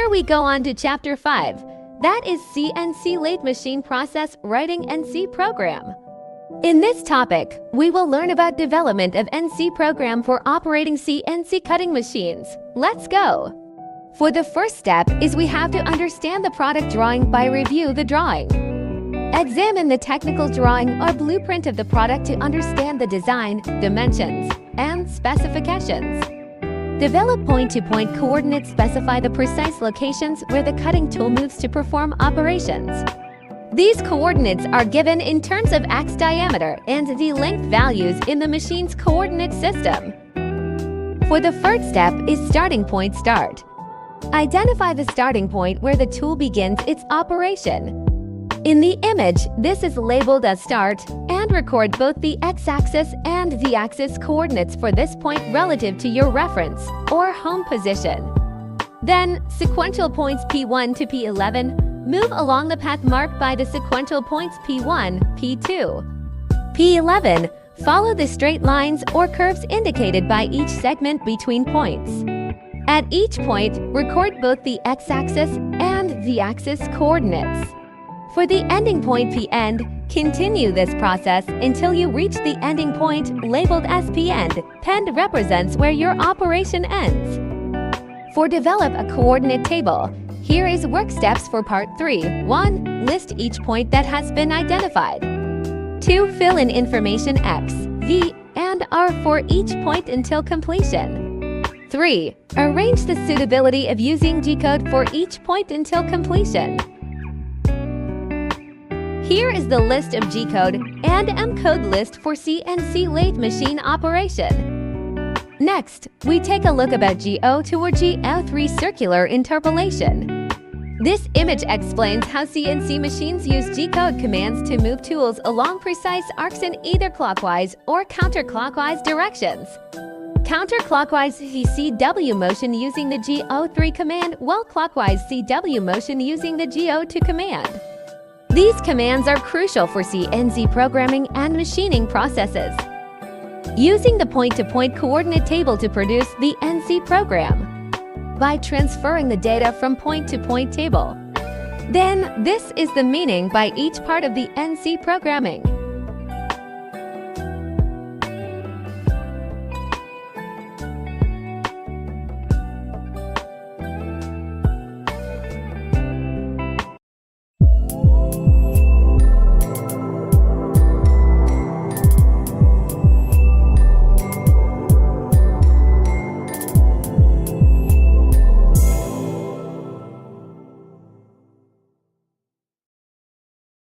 Here we go on to Chapter 5. That is CNC lathe machine process writing NC program. In this topic, we will learn about development of NC program for operating CNC cutting machines. Let's go! For the first step is we have to understand the product drawing by review the drawing. Examine the technical drawing or blueprint of the product to understand the design, dimensions, and specifications. Develop point-to-point coordinates specify the precise locations where the cutting tool moves to perform operations. These coordinates are given in terms of X diameter and the length values in the machine's coordinate system. For the first step is starting point start. Identify the starting point where the tool begins its operation. In the image, this is labeled as start and record both the x-axis and the axis coordinates for this point relative to your reference or home position. Then, sequential points P1 to P11 move along the path marked by the sequential points P1, P2. P11 follow the straight lines or curves indicated by each segment between points. At each point, record both the x-axis and the axis coordinates. For the ending point P-end, continue this process until you reach the ending point labeled as P-end. Pend represents where your operation ends. For develop a coordinate table, here is work steps for part 3. 1. List each point that has been identified. 2. Fill in information X, V, and R for each point until completion. 3. Arrange the suitability of using G-code for each point until completion. Here is the list of G-code and M-code list for CNC lathe machine operation. Next, we take a look about GO2 or GO3 circular interpolation. This image explains how CNC machines use G-code commands to move tools along precise arcs in either clockwise or counterclockwise directions. Counterclockwise CW motion using the GO3 command, while clockwise CW motion using the GO2 command. These commands are crucial for CNC programming and machining processes. Using the point-to-point coordinate table to produce the NC program. By transferring the data from point-to-point table. Then, this is the meaning by each part of the NC programming.